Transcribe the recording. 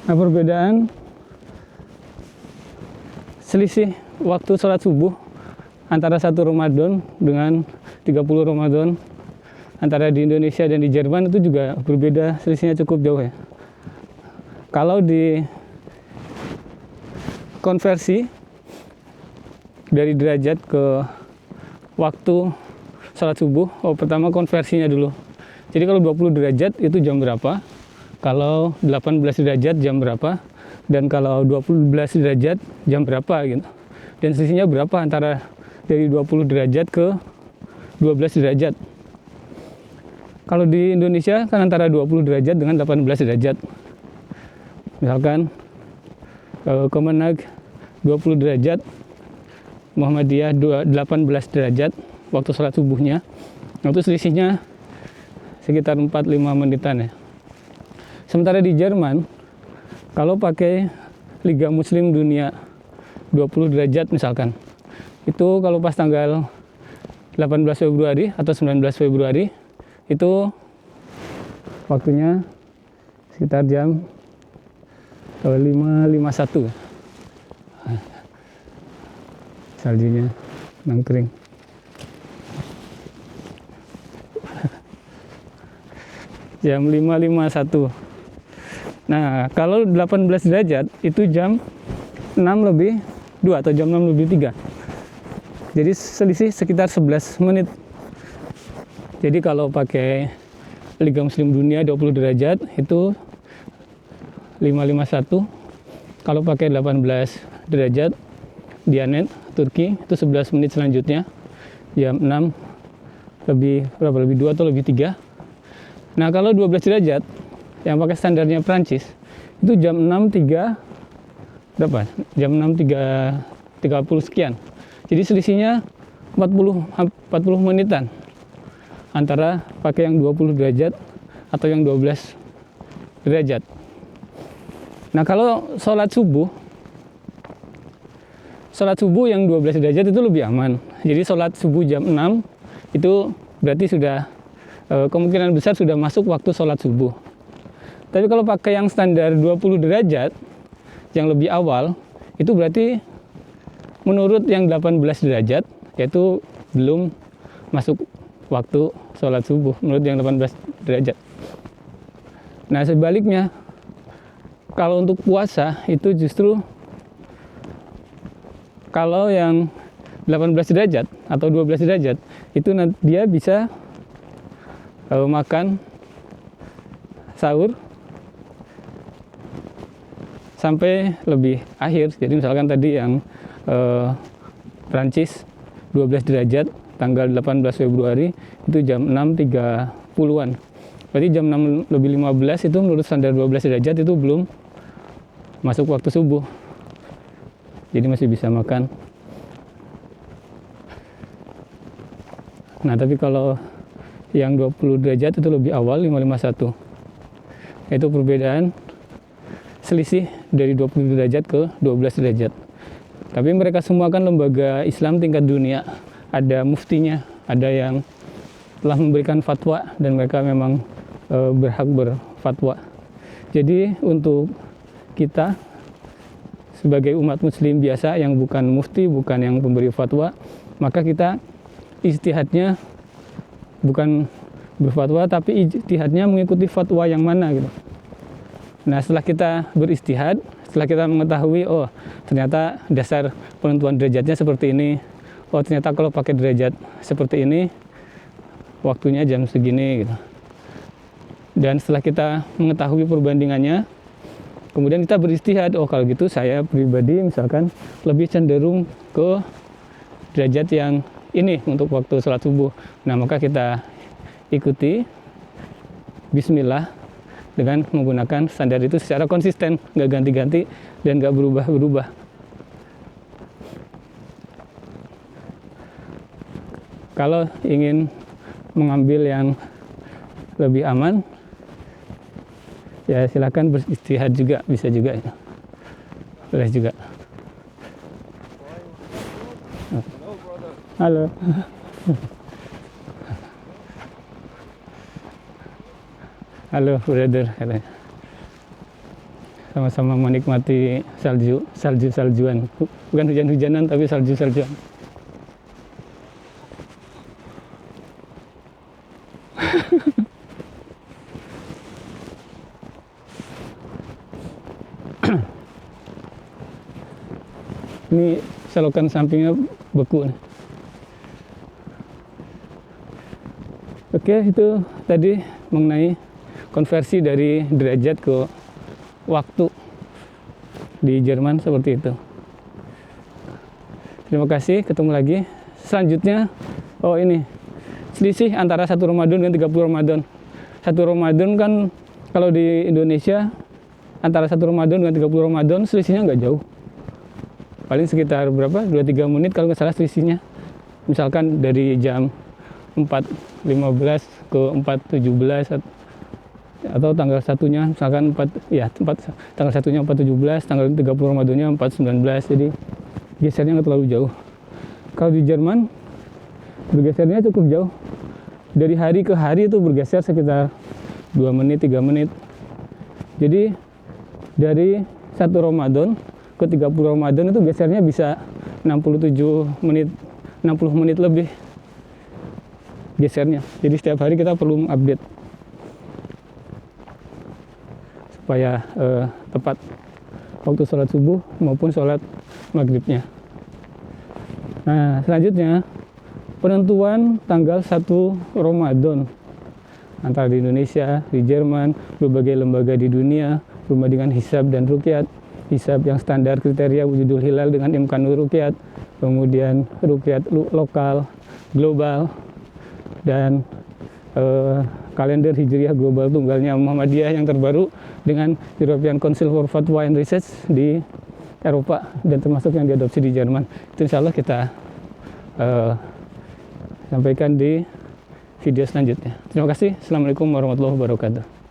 Nah, perbedaan selisih waktu sholat subuh antara 1 Ramadan dengan 30 Ramadan antara di Indonesia dan di Jerman itu juga berbeda, selisihnya cukup jauh ya. Kalau di konversi dari derajat ke waktu sholat subuh, pertama konversinya dulu. Jadi kalau 20 derajat itu jam berapa? Kalau 18 derajat jam berapa? Dan kalau 12 derajat jam berapa gitu. Dan selisihnya berapa antara dari 20 derajat ke 12 derajat. Kalau di Indonesia kan antara 20 derajat dengan 18 derajat. Misalkan Kemenag 20 derajat, Muhammadiyah 18 derajat waktu sholat subuhnya. Itu selisihnya sekitar 4-5 menitan ya. Sementara di Jerman, kalau pakai Liga Muslim Dunia 20 derajat misalkan, itu kalau pas tanggal 18 Februari atau 19 Februari, itu waktunya sekitar jam 5.51. Saljunya nangkring. Jam 5.51. Nah, kalau 18 derajat itu jam 6:02 atau jam 6:03. Jadi selisih sekitar 11 menit. Jadi kalau pakai Liga Muslim Dunia 20 derajat itu 5.51. Kalau pakai 18 derajat Diyanet Turki itu 11 menit selanjutnya jam 6 lebih 2 atau lebih 3. Nah, kalau 12 derajat yang pakai standarnya Prancis itu jam 6.3 berapa? Jam 6.30 sekian. Jadi selisihnya 40 menitan antara pakai yang 20 derajat atau yang 12 derajat. Nah, kalau sholat subuh yang 12 derajat itu lebih aman. Jadi sholat subuh jam 6 itu berarti sudah kemungkinan besar sudah masuk waktu sholat subuh. Tapi kalau pakai yang standar 20 derajat yang lebih awal, itu berarti menurut yang 18 derajat yaitu belum masuk waktu sholat subuh menurut yang 18 derajat. Nah, sebaliknya kalau untuk puasa itu justru kalau yang 18 derajat atau 12 derajat itu dia bisa makan sahur sampai lebih akhir. Jadi misalkan tadi yang Prancis 12 derajat tanggal 18 Februari itu jam 6.30-an. Berarti jam 6:15 itu menurut standar 12 derajat itu belum masuk waktu subuh. Jadi masih bisa makan. Nah, tapi kalau yang 20 derajat itu lebih awal 5.51. Itu perbedaan selisih dari 20 derajat ke 12 derajat. Tapi mereka semua kan lembaga Islam tingkat dunia. Ada muftinya, ada yang telah memberikan fatwa dan mereka memang berhak berfatwa. Jadi untuk kita sebagai umat muslim biasa yang bukan mufti, bukan yang pemberi fatwa, maka kita ijtihadnya bukan berfatwa tapi ijtihadnya mengikuti fatwa yang mana gitu. Nah, setelah kita beristihad, setelah kita mengetahui ternyata dasar penentuan derajatnya seperti ini, ternyata kalau pakai derajat seperti ini waktunya jam segini gitu. Dan setelah kita mengetahui perbandingannya, kemudian kita beristihad, kalau gitu saya pribadi misalkan lebih cenderung ke derajat yang ini untuk waktu sholat subuh. Nah, maka kita ikuti bismillah dengan menggunakan standar itu secara konsisten, nggak ganti-ganti dan nggak berubah-berubah. Kalau ingin mengambil yang lebih aman, ya silakan beristihad juga, bisa juga ya. Boleh juga. Halo. Halo brother katanya. sama-sama menikmati saljuan, bukan hujan-hujanan tapi saljuan. Ini selokan sampingnya beku nih. Oke, itu tadi mengenai konversi dari derajat ke waktu di Jerman seperti itu. Terima kasih, ketemu lagi. Selanjutnya, ini selisih antara 1 Ramadan dan 30 Ramadan. 1 Ramadan kan kalau di Indonesia antara 1 Ramadan dengan 30 Ramadan selisihnya nggak jauh. Paling sekitar berapa? 2-3 menit kalau nggak salah selisihnya. Misalkan dari jam 4.15 ke 4.17 atau tanggal satunya misalkan tanggal satunya 4.17, tanggal 30 Ramadannya 4.19, jadi gesernya nggak terlalu jauh. Kalau di Jerman bergesernya cukup jauh, dari hari ke hari itu bergeser sekitar 2 menit 3 menit. Jadi dari 1 Ramadan ke 30 Ramadan itu gesernya bisa 60 menit lebih gesernya. Jadi setiap hari kita perlu mengupdate supaya tepat waktu sholat subuh maupun sholat maghribnya. Nah, selanjutnya penentuan tanggal 1 Ramadan antara di Indonesia, di Jerman, berbagai lembaga di dunia berhubungan dengan hisab dan ruqyat. Hisab yang standar kriteria wujudul hilal dengan imkanul ruqyat, kemudian ruqyat lokal, global, dan kalender hijriah global tunggalnya Muhammadiyah yang terbaru dengan European Council for Fatwa and Research di Eropa dan termasuk yang diadopsi di Jerman. Itu insya Allah kita sampaikan di video selanjutnya. Terima kasih. Assalamualaikum warahmatullahi wabarakatuh.